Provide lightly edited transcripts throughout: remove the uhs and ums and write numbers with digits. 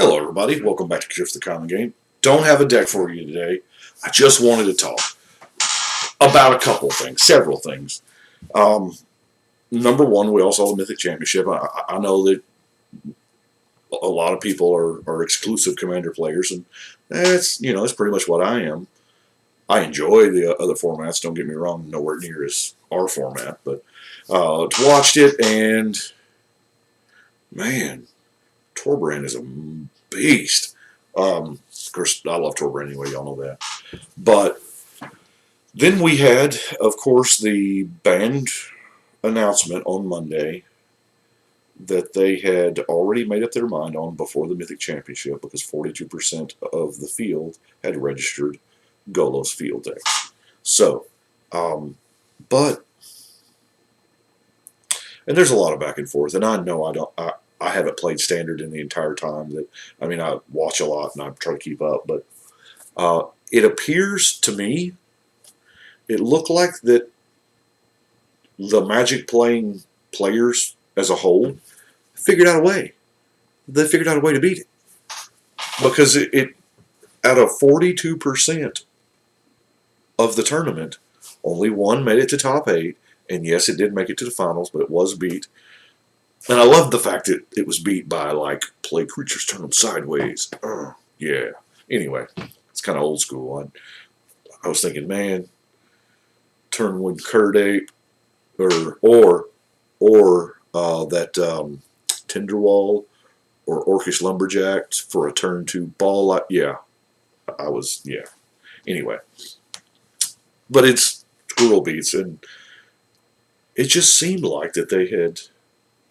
Hello, everybody. Welcome back to Drift the Common Game. Don't have a deck for you today. I just wanted to talk about a couple things, several things. Number one, we all saw the Mythic Championship. I know that a lot of people are exclusive Commander players, and that's pretty much what I am. I enjoy the other formats. Don't get me wrong, nowhere near as our format, but watched it, and man, Torbrand is a beast. Of course, I love Torbrand anyway. Y'all know that. But then we had, of course, the band announcement on Monday that they had already made up their mind on before the Mythic Championship because 42% of the field had registered Golos field deck. So, but, and there's a lot of back and forth, and I know I haven't played Standard in the entire time. I watch a lot and I try to keep up, but it appears to me, it looked like that the Magic playing players as a whole figured out a way. They figured out a way to beat it. Because it out of 42% of the tournament, only one made it to top 8. And yes, it did make it to the finals, but it was beat. And I love the fact that it was beat by, like, play creatures turn them sideways. Yeah. Anyway, it's kind of old school. I was thinking, man, turn one Curdape or that Tinderwall or Orcish Lumberjack for a turn 2 ball. Yeah. Anyway. But it's Squirrel Beats, and it just seemed like that they had,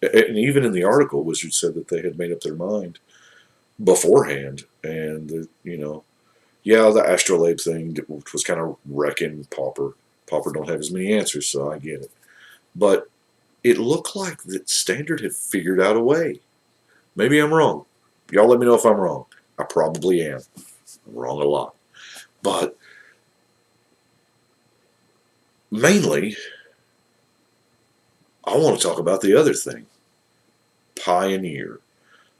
and even in the article, Wizards said that they had made up their mind beforehand, and the Astrolabe thing was kind of wrecking Pauper. Pauper don't have as many answers, so I get it. But it looked like that Standard had figured out a way. Maybe I'm wrong. Y'all let me know if I'm wrong. I probably am. I'm wrong a lot. But mainly, I want to talk about the other thing. Pioneer.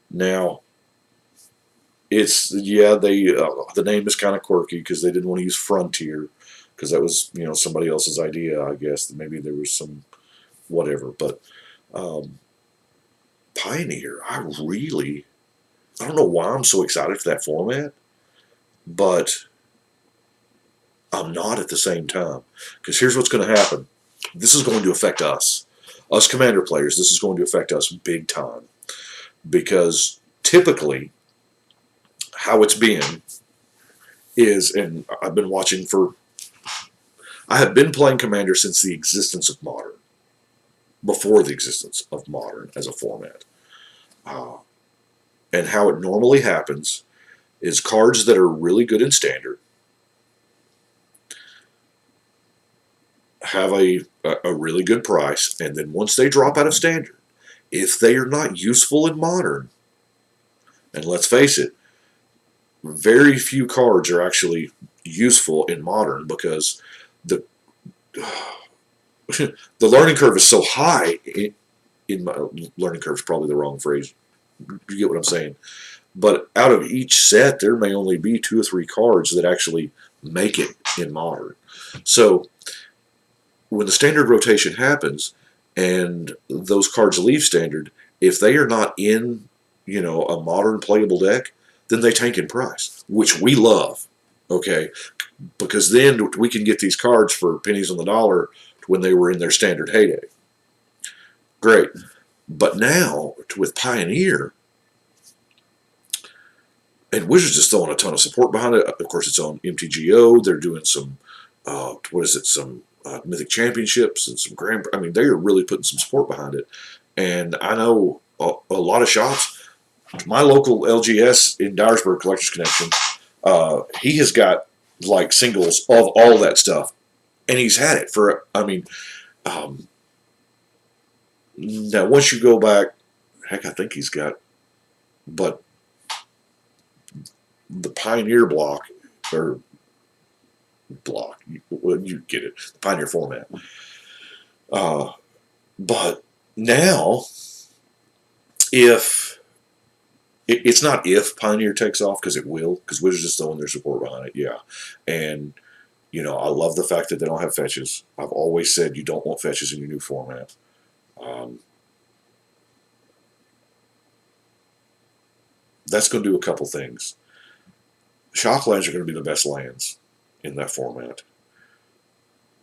Now, the name is kind of quirky because they didn't want to use Frontier because that was somebody else's idea, I guess. Maybe there was some whatever, but Pioneer, I don't know why I'm so excited for that format, but I'm not at the same time. Because here's what's going to happen. This is going to affect us. Us Commander players, this is going to affect us big time. Because typically, how it's been is, and I have been playing Commander since the existence of Modern. Before the existence of Modern as a format. And how it normally happens is cards that are really good in Standard have a really good price, and then once they drop out of Standard, if they are not useful in Modern, and let's face it, very few cards are actually useful in Modern because the learning curve is so high. Learning curve is probably the wrong phrase. You get what I'm saying? But out of each set, there may only be 2 or 3 cards that actually make it in Modern. So when the Standard rotation happens and those cards leave Standard, if they are not in a Modern playable deck, then they tank in price, which we love. Okay, because then we can get these cards for pennies on the dollar when they were in their Standard heyday. Great. But now, with Pioneer, and Wizards is throwing a ton of support behind it. Of course, it's on MTGO. They're doing some, some Mythic Championships and some Grand. They are really putting some support behind it. And I know a lot of shops. My local LGS in Dyersburg, Collectors Connection, he has got like singles of all that stuff, and he's had it for. Now once you go back, heck, I think he's got, but the Pioneer block, you get it, the Pioneer format. But now, if it's not if Pioneer takes off, because it will, because Wizards is throwing their support behind it, yeah. And, I love the fact that they don't have fetches. I've always said you don't want fetches in your new format. Um, that's going to do a couple things. Shocklands are going to be the best lands in that format.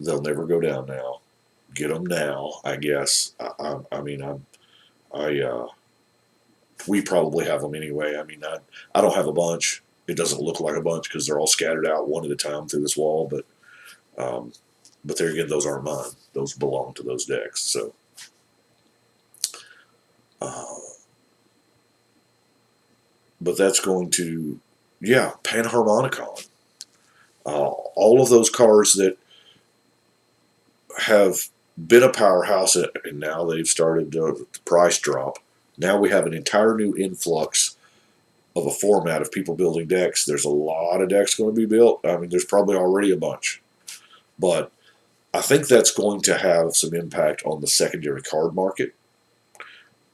They'll never go down now. Get them now, I guess. I mean, I we probably have them anyway. I mean, I don't have a bunch. It doesn't look like a bunch because they're all scattered out one at a time through this wall. Um, but there again, those aren't mine. Those belong to those decks. So, uh, but that's going to, yeah, Panharmonicon. All of those cards that have been a powerhouse, and now they've started the price drop. Now we have an entire new influx of a format of people building decks. There's a lot of decks going to be built. I mean, there's probably already a bunch, but I think that's going to have some impact on the secondary card market.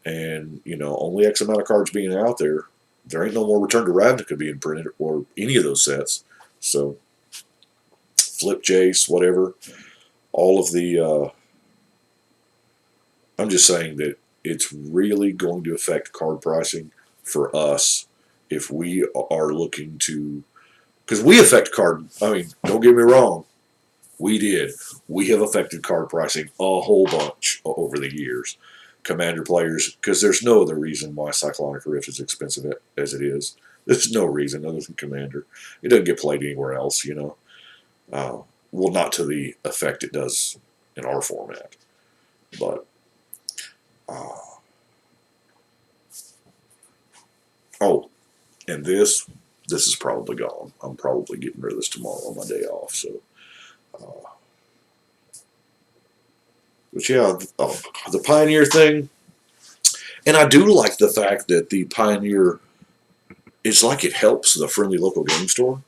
And only X amount of cards being out there, there ain't no more Return to Ravnica being printed or any of those sets. So, Flip Jace, whatever, all of the. I'm just saying that it's really going to affect card pricing for us if we are looking to, because we affect card. I mean, don't get me wrong, we did. We have affected card pricing a whole bunch over the years. Commander players, because there's no other reason why Cyclonic Rift is expensive as it is. There's no reason other than Commander. It doesn't get played anywhere else, well, not to the effect it does in our format. But, uh, oh, and this is probably gone. I'm probably getting rid of this tomorrow on my day off. So, uh, but yeah, the Pioneer thing, and I do like the fact that the Pioneer, it's like it helps the friendly local game store.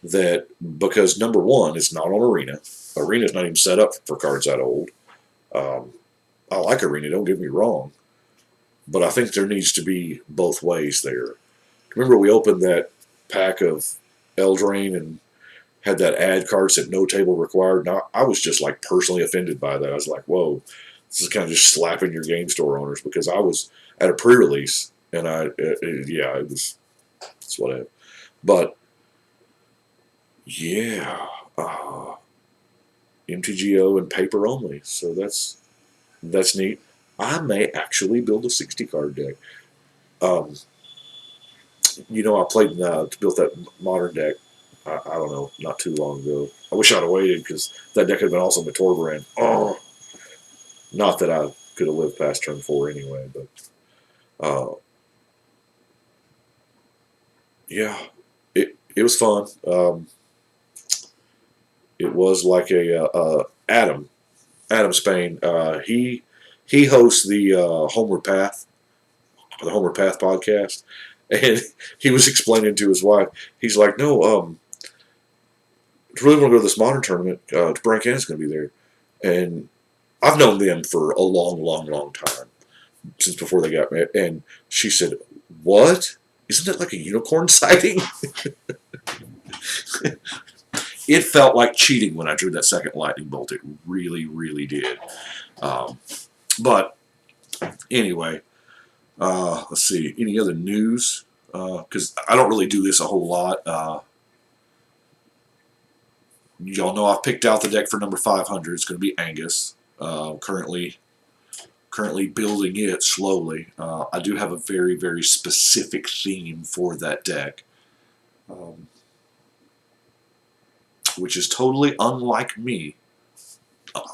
That because number one, it's not on Arena. Arena's not even set up for cards that old. Um, I like Arena, don't get me wrong, but I think there needs to be both ways there. Remember, we opened that pack of Eldraine and had that ad card said no table required. Now, I was just like personally offended by that. I was like, whoa, this is kind of just slapping your game store owners, because I was at a pre-release and yeah, it was, that's what I, but yeah, MTGO and paper only. So that's neat. I may actually build a 60 card deck. Um, I played built that modern deck. I don't know, not too long ago. I wish I'd have waited, because that deck had been awesome with Torbrand. Oh, not that I could have lived past turn 4 anyway, but yeah, it was fun. It was like Adam Spain. He hosts the the Homeward Path podcast, and he was explaining to his wife. He's like, "No, I really want to go to this modern tournament. Brian Cannon's going to be there," and I've known them for a long, long, long time, since before they got married. And she said, "What? Isn't that like a unicorn sighting?" It felt like cheating when I drew that second lightning bolt. It really, really did. Um, but anyway, let's see. Any other news? Because I don't really do this a whole lot. Y'all know I've picked out the deck for number 500. It's going to be Angus. Currently building it slowly. I do have a very, very specific theme for that deck, which is totally unlike me.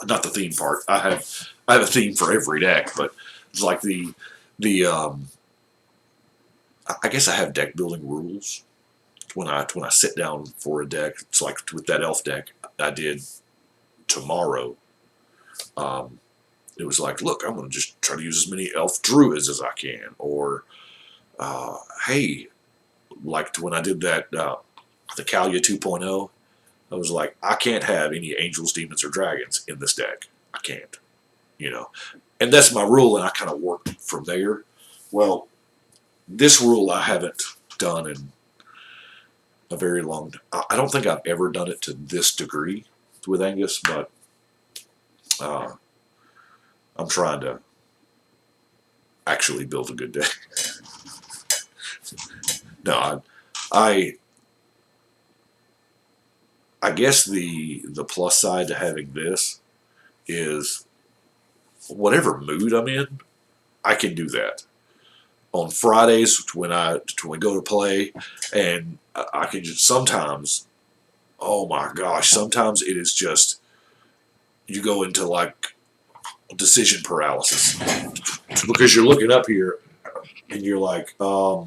Not the theme part. I have a theme for every deck, but it's like the I guess I have deck building rules when I sit down for a deck. It's like with that elf deck I did tomorrow. It was like, look, I'm going to just try to use as many elf druids as I can, or hey, like when I did that the Kalia 2.0, I was like, I can't have any angels, demons, or dragons in this deck. I can't, and that's my rule, and I kind of work from there. Well, this rule I haven't done in a very long. I don't think I've ever done it to this degree with Angus, but uh, I'm trying to actually build a good deck. No, I I guess the plus side to having this is whatever mood I'm in, I can do that. On Fridays when we go to play, and I can just sometimes, oh my gosh, sometimes it is just you go into like decision paralysis because you're looking up here and you're like, I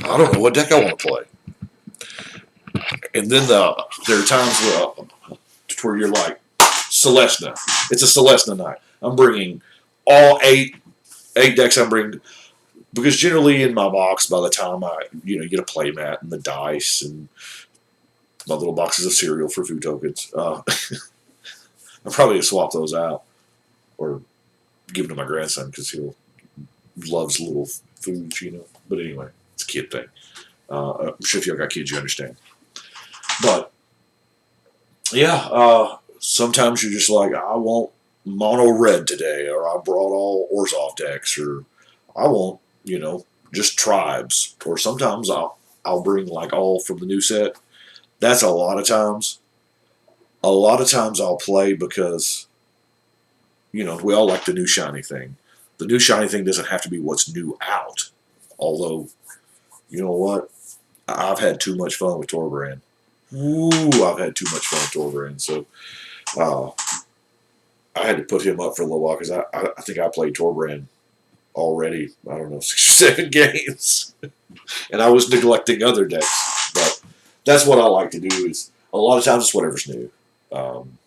don't know what deck I want to play. And then there are times where you're like, Celestina. It's a Celestina night. I'm bringing all eight decks. I'm bringing because generally in my box, by the time you get a play mat and the dice and my little boxes of cereal for food tokens, I'm probably gonna swap those out or give them to my grandson because he loves little foods. But anyway, it's a kid thing. I'm sure if y'all got kids, you understand. But yeah, sometimes you're just like, I want mono red today, or I brought all Orzhov decks, or I want, just tribes, or sometimes I'll bring like all from the new set. That's a lot of times. A lot of times I'll play because we all like the new shiny thing. The new shiny thing doesn't have to be what's new out. Although, you know what? I've had too much fun with Torbrand. Ooh, I've had too much fun with Torbrand. So uh, I had to put him up for a little while because I think I played Torbrand already, I don't know, 6 or 7 games. And I was neglecting other decks. But that's what I like to do is a lot of times it's whatever's new. Um,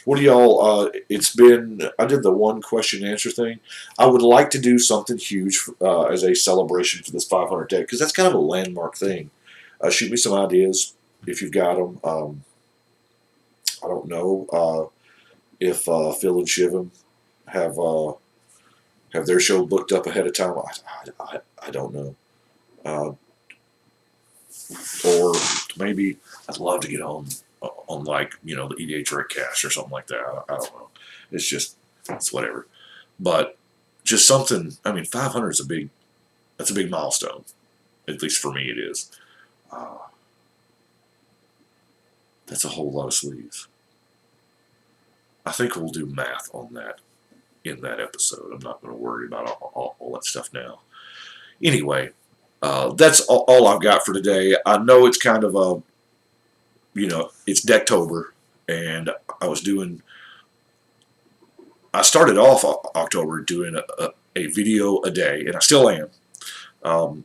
What do y'all? I did the one question answer thing. I would like to do something huge as a celebration for this 500 deck because that's kind of a landmark thing. Shoot me some ideas if you've got them. I don't know if Phil and Shivam have have their show booked up ahead of time. I don't know. Uh, or maybe I'd love to get on like the EDH Rickcast or something like that. I don't know. It's whatever. But just something. I mean, 500 is that's a big milestone. At least for me, it is. Uh, that's a whole lot of sleeves. I think we'll do math on that in that episode. I'm not going to worry about all that stuff now. Anyway, that's all I've got for today. I know it's kind of it's Decktober, and I started off October doing a video a day, and I still am.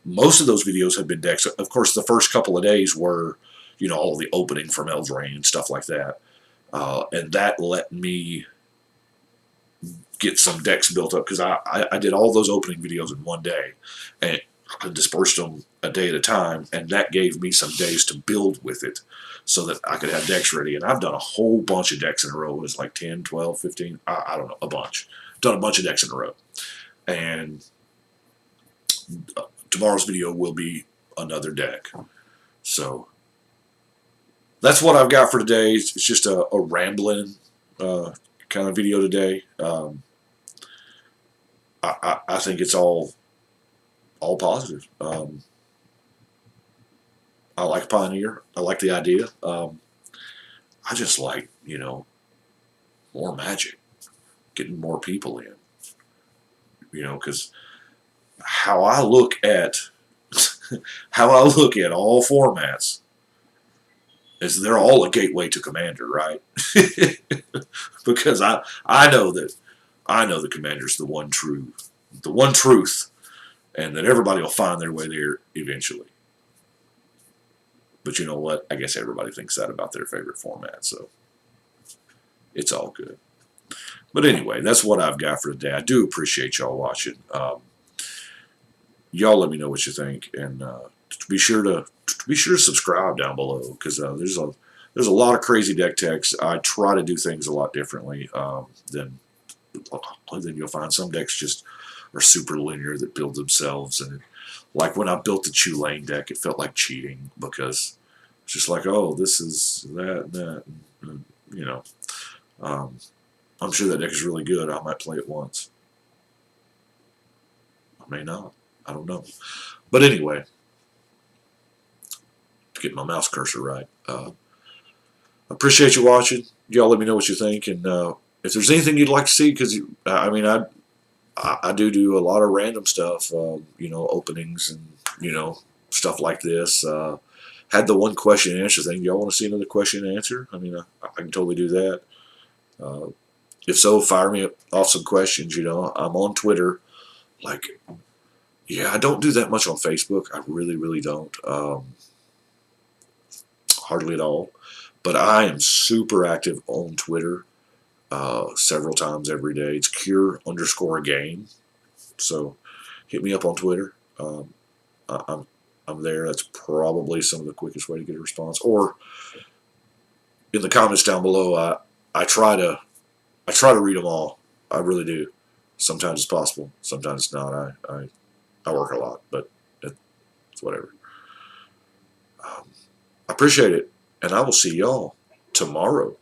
Most of those videos have been decks. Of course, the first couple of days were, all the opening from Eldraine and stuff like that. And that let me get some decks built up because I did all those opening videos in one day and I dispersed them a day at a time, and that gave me some days to build with it so that I could have decks ready. And I've done a whole bunch of decks in a row. It's like 10, 12, 15, I don't know, a bunch. Done a bunch of decks in a row. And tomorrow's video will be another deck. So that's what I've got for today. It's just a rambling kind of video today. I think it's all positive. I like Pioneer. I like the idea. I just like more Magic, getting more people in. Because how I look at all formats is they're all a gateway to Commander, right? Because I know that Commander's the one truth, and that everybody will find their way there eventually. But you know what? I guess everybody thinks that about their favorite format, so it's all good. But anyway, that's what I've got for today. I do appreciate y'all watching. Y'all let me know what you think, and be sure to subscribe down below because there's there's a lot of crazy deck techs. I try to do things a lot differently than you'll find. Some decks just are super linear that build themselves, and like when I built the Tulane deck, it felt like cheating because it's just like, oh, this is that and that, and, you know. Um, I'm sure that deck is really good. I might play it once. I may not. I don't know. But anyway, to get my mouse cursor right. I appreciate you watching. Y'all let me know what you think, and if there's anything you'd like to see, because I mean, I do a lot of random stuff, openings and stuff like this. Had the one question and answer thing. Y'all want to see another question and answer? I mean, I can totally do that. Uh, if so, fire me off some questions. I'm on Twitter. Like, yeah, I don't do that much on Facebook. I really, really don't. Hardly at all. But I am super active on Twitter several times every day. It's cure_game. So hit me up on Twitter. I'm there. That's probably some of the quickest way to get a response. Or in the comments down below, I try to read them all. I really do. Sometimes it's possible. Sometimes it's not. I work a lot, but it's whatever. I appreciate it, and I will see y'all tomorrow.